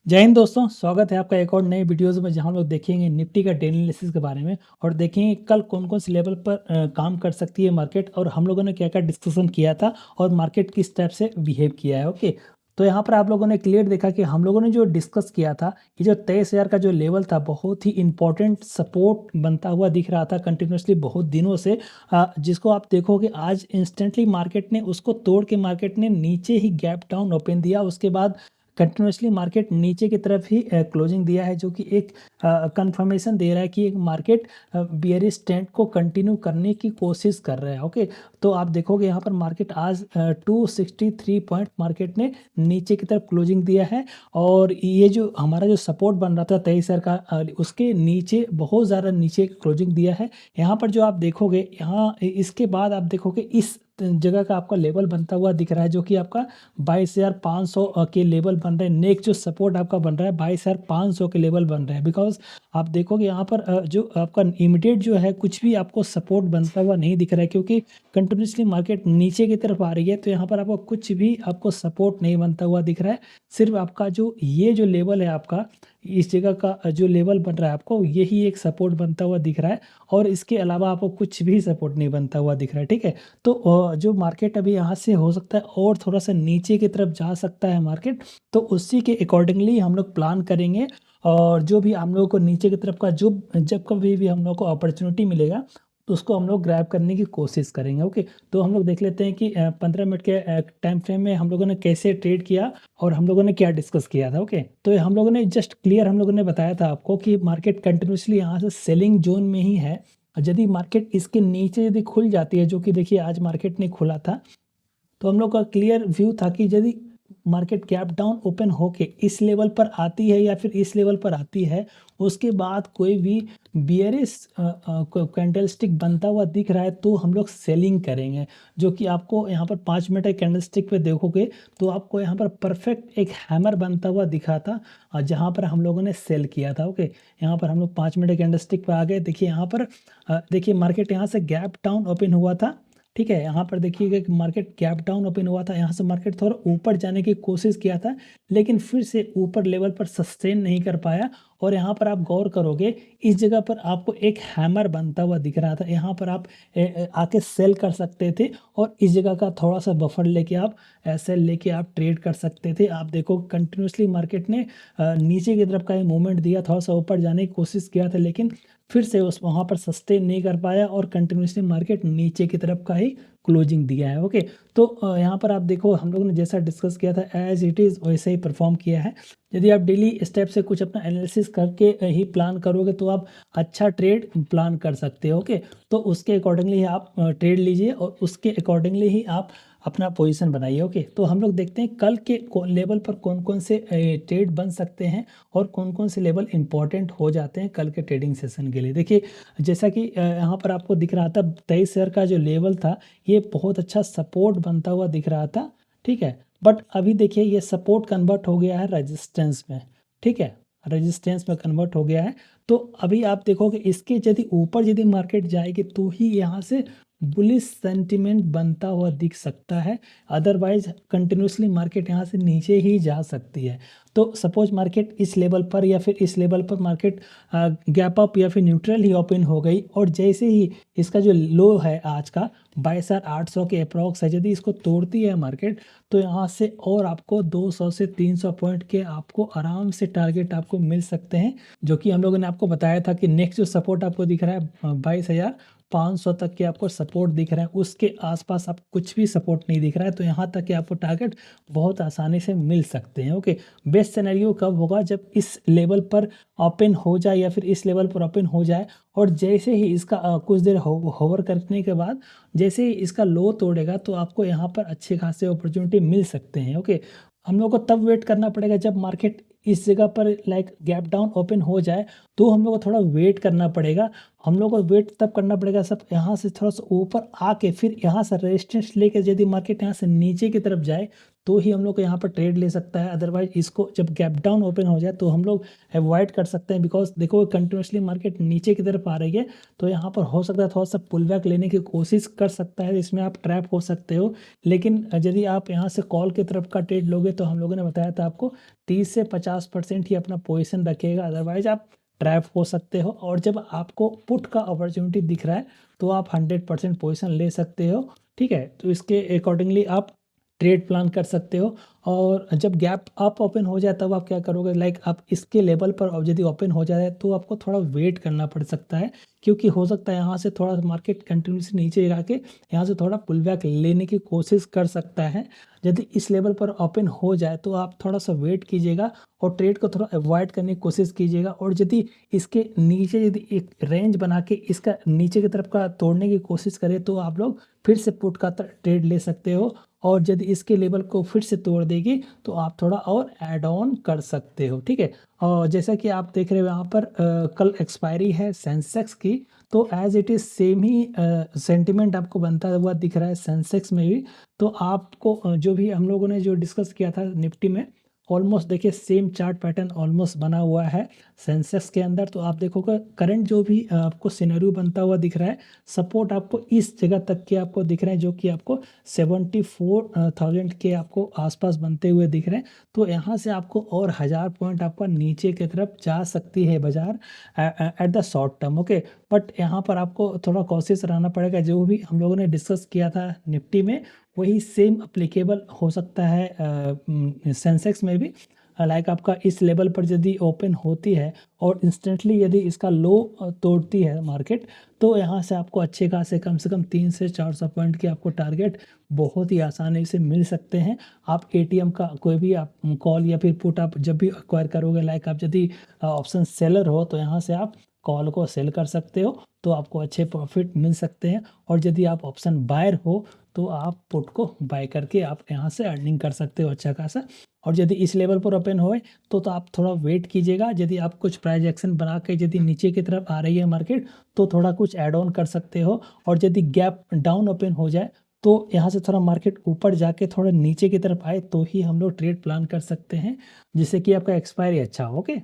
जय हिंद दोस्तों, स्वागत है आपका एक और नए वीडियोस में जहां हम लोग देखेंगे निफ्टी का डेली एनालिसिस के बारे में और देखेंगे कल कौन कौन से लेवल पर काम कर सकती है मार्केट और हम लोगों ने क्या क्या डिस्कशन किया था और मार्केट किस टाइप से बिहेव किया है। ओके, तो यहाँ पर आप लोगों ने क्लियर देखा कि हम लोगों ने जो डिस्कस किया था, ये जो 23,000 का जो लेवल था बहुत ही इंपॉर्टेंट सपोर्ट बनता हुआ दिख रहा था कंटिन्यूसली बहुत दिनों से। जिसको आप देखोगे आज इंस्टेंटली मार्केट ने उसको तोड़ के मार्केट ने नीचे ही गैप डाउन ओपन दिया, उसके बाद कंटिन्यूसली मार्केट नीचे की तरफ ही क्लोजिंग दिया है, जो कि एक कंफर्मेशन दे रहा है कि एक मार्केट बियरिश ट्रेंड को कंटिन्यू करने की कोशिश कर रहा है। ओके, तो आप देखोगे यहाँ पर मार्केट आज 263 पॉइंट मार्केट ने नीचे की तरफ क्लोजिंग दिया है और ये जो हमारा जो सपोर्ट बन रहा था 23,000 का, उसके नीचे बहुत ज़्यादा नीचे क्लोजिंग दिया है। यहाँ पर जो आप देखोगे, यहाँ इसके बाद आप देखोगे इस जगह का आपका लेवल बनता हुआ दिख रहा है, जो कि आपका 22,500 के लेवल बन रहे हैं। नेक्स्ट जो सपोर्ट आपका बन रहा है 22,500 के लेवल बन रहे हैं। बिकॉज आप देखोगे यहाँ पर जो आपका इमीडिएट जो है कुछ भी आपको सपोर्ट बनता हुआ नहीं दिख रहा है, क्योंकि कंटिन्यूसली मार्केट नीचे की तरफ आ रही है। तो यहाँ पर आपको कुछ भी आपको सपोर्ट नहीं बनता हुआ दिख रहा है। सिर्फ आपका जो ये जो लेवल है आपका, इस जगह का जो लेवल बन रहा है आपको, यही एक सपोर्ट बनता हुआ दिख रहा है और इसके अलावा आपको कुछ भी सपोर्ट नहीं बनता हुआ दिख रहा है। ठीक है, तो जो मार्केट अभी यहाँ से हो सकता है और थोड़ा सा नीचे की तरफ जा सकता है मार्केट, तो उसी के अकॉर्डिंगली हम लोग प्लान करेंगे। और जो भी हम लोगों को नीचे की तरफ का जो जब कभी भी हम लोग को अपॉर्चुनिटी मिलेगा तो उसको हम लोग ग्रैब करने की कोशिश करेंगे। ओके, तो हम लोग देख लेते हैं कि 15 मिनट के टाइम फ्रेम में हम लोगों ने कैसे ट्रेड किया और हम लोगों ने क्या डिस्कस किया था। ओके, तो हम लोगों ने जस्ट क्लियर हम लोगों ने बताया था आपको कि मार्केट कंटिन्यूसली यहाँ से सेलिंग जोन में ही है। यदि मार्केट इसके नीचे यदि खुल जाती है, जो कि देखिए आज मार्केट ने खुला था, तो हम लोग का क्लियर व्यू था कि यदि मार्केट गैप डाउन ओपन होके इस लेवल पर आती है या फिर इस लेवल पर आती है, उसके बाद कोई भी बियरिश कैंडलस्टिक बनता हुआ दिख रहा है तो हम लोग सेलिंग करेंगे। जो कि आपको यहाँ पर 5 मिनट के कैंडलस्टिक पे देखोगे तो आपको यहाँ पर परफेक्ट एक हैमर बनता हुआ दिखा था, जहाँ पर हम लोगों ने सेल किया था। ओके, यहाँ पर हम लोग 5 मिनट के कैंडलस्टिक पे आ गए। देखिए यहाँ पर देखिए मार्केट यहाँ से गैप डाउन ओपन हुआ था। ठीक है, यहाँ पर देखिएगा कि मार्केट गैप डाउन ओपन हुआ था, यहाँ से मार्केट थोड़ा ऊपर जाने की कोशिश किया था, लेकिन फिर से ऊपर लेवल पर सस्टेन नहीं कर पाया। और यहाँ पर आप गौर करोगे, इस जगह पर आपको एक हैमर बनता हुआ दिख रहा था। यहाँ पर आप आके सेल कर सकते थे और इस जगह का थोड़ा सा बफर लेके आप सेल लेके आप ट्रेड कर सकते थे। आप देखो कंटिन्यूसली मार्केट ने नीचे की तरफ का ही मूवमेंट दिया, थोड़ा सा ऊपर जाने की कोशिश किया था, लेकिन फिर से उस वहाँ पर सस्टेन नहीं कर पाया और कंटिन्यूसली मार्केट नीचे की तरफ का ही क्लोजिंग दिया है। ओके, तो यहाँ पर आप देखो हम लोगों ने जैसा डिस्कस किया था एज इट इज़ वैसे ही परफॉर्म किया है। यदि आप डेली स्टेप से कुछ अपना एनालिसिस करके ही प्लान करोगे तो आप अच्छा ट्रेड प्लान कर सकते हो। ओके, तो उसके अकॉर्डिंगली आप ट्रेड लीजिए और उसके अकॉर्डिंगली ही आप अपना पोजीशन बनाइए। ओके, तो हम लोग देखते हैं कल के लेवल पर कौन कौन से ट्रेड बन सकते हैं और कौन कौन से लेवल इंपॉर्टेंट हो जाते हैं कल के ट्रेडिंग सेशन के लिए। देखिए जैसा कि यहाँ पर आपको दिख रहा था 23,000 का जो लेवल था, ये बहुत अच्छा सपोर्ट बनता हुआ दिख रहा था। ठीक है, बट अभी देखिए ये सपोर्ट कन्वर्ट हो गया है रेजिस्टेंस में। ठीक है, रेजिस्टेंस में कन्वर्ट हो गया है। तो अभी आप देखोगे इसके यदि ऊपर यदि मार्केट जाएगी तो ही यहाँ से बुलिश सेंटिमेंट बनता हुआ दिख सकता है, अदरवाइज कंटिन्यूसली मार्केट यहाँ से नीचे ही जा सकती है। तो सपोज मार्केट इस लेवल पर या फिर इस लेवल पर मार्केट गैप अप या फिर न्यूट्रल ही ओपन हो गई और जैसे ही इसका जो लो है आज का 22,800 के अप्रॉक्स है, यदि इसको तोड़ती है मार्केट तो यहाँ से और आपको 200 से 300 पॉइंट के आपको आराम से टारगेट आपको मिल सकते हैं। जो कि हम लोगों ने आपको बताया था कि नेक्स्ट जो सपोर्ट आपको दिख रहा है 22,500 तक के आपको सपोर्ट दिख रहा है, उसके आसपास आप कुछ भी सपोर्ट नहीं दिख रहा है, तो यहाँ तक के आपको टारगेट बहुत आसानी से मिल सकते हैं। ओके, बेस्ट सिनेरियो कब होगा, जब इस लेवल पर ओपन हो जाए या फिर इस लेवल पर ओपन हो जाए और जैसे ही इसका कुछ देर होवर करने के बाद जैसे ही इसका लो तोड़ेगा तो आपको यहाँ पर अच्छे खासे अपॉर्चुनिटी मिल सकते हैं। ओके, हम लोग को तब वेट करना पड़ेगा जब मार्केट इस जगह पर लाइक गैप डाउन ओपन हो जाए, तो हम लोग को थोड़ा वेट करना पड़ेगा। हम लोग को वेट तब करना पड़ेगा सब यहाँ से थोड़ा सा ऊपर आके फिर यहाँ से रेजिस्टेंस लेके यदि मार्केट यहाँ से नीचे की तरफ जाए तो ही हम लोग को यहाँ पर ट्रेड ले सकता है। अदरवाइज इसको जब गैप डाउन ओपन हो जाए तो हम लोग अवॉइड कर सकते हैं, बिकॉज देखो कंटिन्यूसली मार्केट नीचे की तरफ आ रही है, तो यहाँ पर हो सकता है थोड़ा सा पुल बैक लेने की कोशिश कर सकता है, इसमें आप ट्रैप हो सकते हो। लेकिन यदि आप यहाँ से कॉल की तरफ का ट्रेड लोगे तो हम लोगों ने बताया था आपको 30 से 50% ही अपना पोजिशन रखिएगा, अदरवाइज आप ट्रैप हो सकते हो। और जब आपको पुट का अपॉर्चुनिटी दिख रहा है तो आप 100% पोजिशन ले सकते हो, ठीक है। तो इसके अकॉर्डिंगली आप ट्रेड प्लान कर सकते हो। और जब गैप अप ओपन हो जाए तब आप क्या करोगे, लाइक आप इसके लेवल पर अब यदि ओपन हो जाए तो आपको थोड़ा वेट करना पड़ सकता है, क्योंकि हो सकता है यहाँ से थोड़ा मार्केट कंटिन्यूसली नीचे गिरा के यहाँ से थोड़ा पुल बैक लेने की कोशिश कर सकता है। यदि इस लेवल पर ओपन हो जाए तो आप थोड़ा सा वेट कीजिएगा और ट्रेड को थोड़ा अवॉइड करने की कोशिश कीजिएगा। और यदि इसके नीचे यदि एक रेंज बना के इसका नीचे की तरफ का तोड़ने की कोशिश करें तो आप लोग फिर से पुट का ट्रेड ले सकते हो। और यदि इसके लेवल को फिर से तोड़ देगी तो आप थोड़ा और ऐड ऑन कर सकते हो, ठीक है। और जैसा कि आप देख रहे हो यहाँ पर कल एक्सपायरी है सेंसेक्स की, तो एज इट इज़ सेम ही सेंटिमेंट आपको बनता हुआ दिख रहा है सेंसेक्स में भी। तो आपको जो भी हम लोगों ने जो डिस्कस किया था निफ्टी में, ऑलमोस्ट देखिए सेम चार्ट पैटर्न ऑलमोस्ट बना हुआ है सेंसेक्स के अंदर। तो आप देखोगे करंट जो भी आपको सिनेरियो बनता हुआ दिख रहा है, सपोर्ट आपको इस जगह तक के आपको दिख रहे हैं, जो कि आपको 74,000 के आपको आसपास बनते हुए दिख रहे हैं। तो यहाँ से आपको और 1000 पॉइंट आपका नीचे की तरफ जा सकती है बाजार at the short term, okay. But यहाँ पर आपको थोड़ा कॉशियस रहना पड़ेगा, जो भी हम लोगों ने डिस्कस किया था निफ्टी में वही सेम अप्लीकेबल हो सकता है सेंसेक्स में भी। लाइक आपका इस लेवल पर यदि ओपन होती है और इंस्टेंटली यदि इसका लो तोड़ती है मार्केट, तो यहाँ से आपको अच्छे खासे कम से कम 300 से 400 पॉइंट के आपको टारगेट बहुत ही आसानी से मिल सकते हैं। आप एटीएम का कोई भी आप कॉल या फिर पुट आप जब भी एक्वायर करोगे, लाइक आप यदि ऑप्शन सेलर हो तो यहाँ से आप कॉल को सेल कर सकते हो, तो आपको अच्छे प्रॉफिट मिल सकते हैं। और यदि आप ऑप्शन बायर हो तो आप पुट को बाय करके आप यहाँ से अर्निंग कर सकते हो अच्छा खासा। और यदि इस लेवल पर ओपन होए तो आप थोड़ा वेट कीजिएगा। यदि आप कुछ प्राइस एक्शन बना के यदि नीचे की तरफ आ रही है मार्केट तो थोड़ा कुछ ऐड ऑन कर सकते हो। और यदि गैप डाउन ओपन हो जाए तो यहाँ से थोड़ा मार्केट ऊपर जाके थोड़ा नीचे की तरफ आए तो ही हम लोग ट्रेड प्लान कर सकते हैं, जिससे कि आपका एक्सपायरी अच्छा हो, ओके।